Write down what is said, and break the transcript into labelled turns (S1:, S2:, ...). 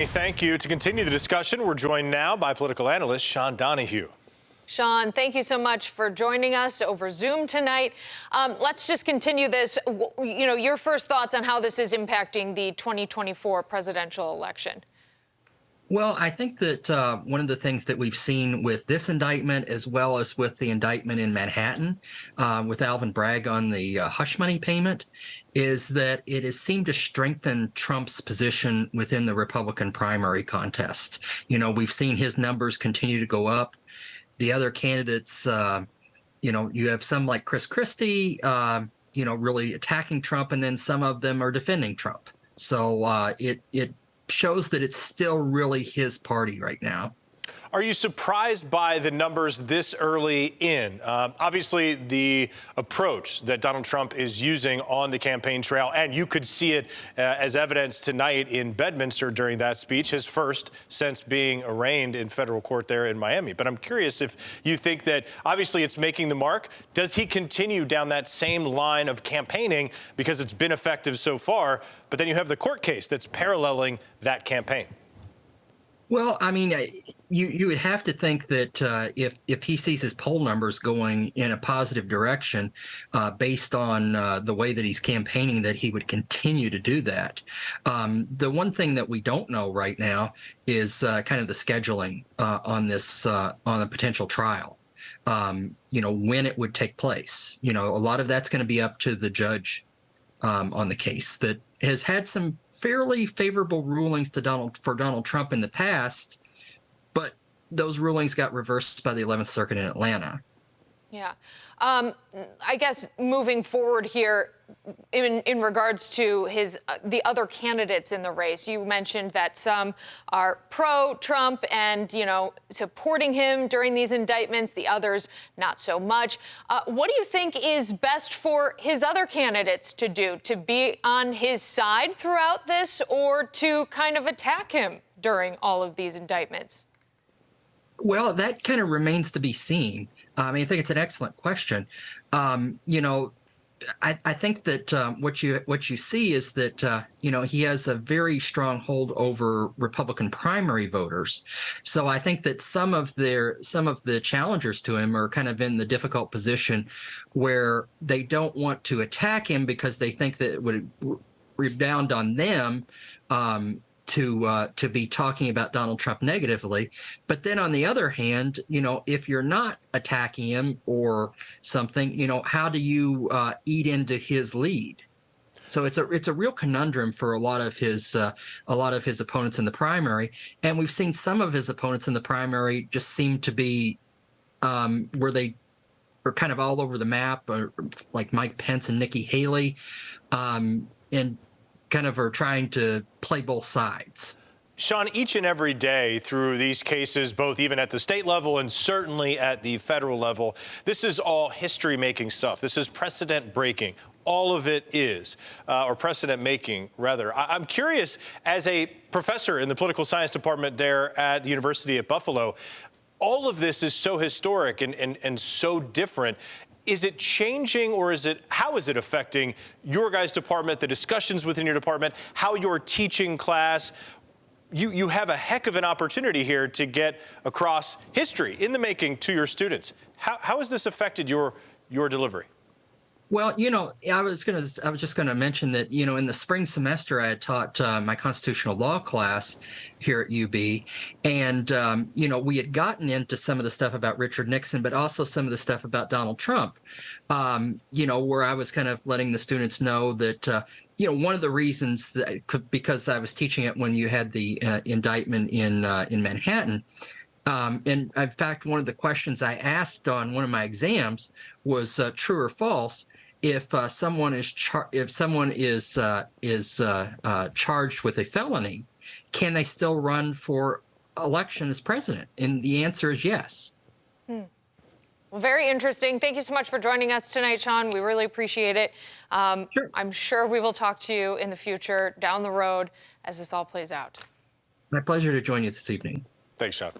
S1: Thank you. To continue the discussion, we're joined now by political analyst Shawn Donahue.
S2: Shawn, thank you so much for joining us over Zoom tonight. Let's just continue this. Your first thoughts on how this is impacting the 2024 presidential election.
S3: Well, I think that one of the things that we've seen with this indictment, as well as with the indictment in Manhattan with Alvin Bragg on the hush money payment, is that it has seemed to strengthen Trump's position within the Republican primary contest. We've seen his numbers continue to go up. The other candidates, you have some like Chris Christie, really attacking Trump, and then some of them are defending Trump. So it shows that it's still really his party right now.
S1: Are you surprised by the numbers this early in? Obviously, the approach that Donald Trump is using on the campaign trail, and you could see it as evidence tonight in Bedminster during that speech, his first since being arraigned in federal court there in Miami. But I'm curious if you think that obviously it's making the mark. Does he continue down that same line of campaigning because it's been effective so far? But then you have the court case that's paralleling that campaign.
S3: Well, I mean, you would have to think that if he sees his poll numbers going in a positive direction based on the way that he's campaigning, that he would continue to do that. The one thing that we don't know right now is kind of the scheduling on this on a potential trial. When it would take place. A lot of that's going to be up to the judge on the case that has had some fairly favorable rulings for Donald Trump in the past, but those rulings got reversed by the 11th Circuit in Atlanta.
S2: Yeah. I guess moving forward here, in regards to the other candidates in the race, you mentioned that some are pro-Trump and, supporting him during these indictments, the others not so much. What do you think is best for his other candidates to do, to be on his side throughout this or to kind of attack him during all of these indictments?
S3: Well, that kind of remains to be seen. I think it's an excellent question. I think that what you see is that he has a very strong hold over Republican primary voters. So I think that some of the challengers to him are kind of in the difficult position where they don't want to attack him because they think that it would rebound on them. To be talking about Donald Trump negatively. But then on the other hand, if you're not attacking him or something, how do you eat into his lead? So it's a real conundrum for a lot of his opponents in the primary. And we've seen some of his opponents in the primary just seem to be where they are kind of all over the map, like Mike Pence and Nikki Haley, and kind of are trying to play both sides.
S1: Shawn, each and every day through these cases, both even at the state level and certainly at the federal level, this is all history-making stuff. This is precedent-breaking. All of it is, or precedent-making, rather. I'm curious, as a professor in the political science department there at the University at Buffalo, all of this is so historic and so different. Is it changing, or how is it affecting your guys' department, the discussions within your department, how you're teaching class? You have a heck of an opportunity here to get across history in the making to your students. How has this affected your delivery?
S3: Well, I was just going to mention that, in the spring semester, I had taught my constitutional law class here at UB. And, we had gotten into some of the stuff about Richard Nixon, but also some of the stuff about Donald Trump, where I was kind of letting the students know that, one of the reasons because I was teaching it when you had the indictment in Manhattan. And in fact, one of the questions I asked on one of my exams was true or false. If someone is charged with a felony, can they still run for election as president? And the answer is yes.
S2: Well, very interesting. Thank you so much for joining us tonight, Shawn. We really appreciate it.
S3: Sure.
S2: I'm sure we will talk to you in the future, down the road, as this all plays out.
S3: My pleasure to join you this evening.
S1: Thanks, Shawn.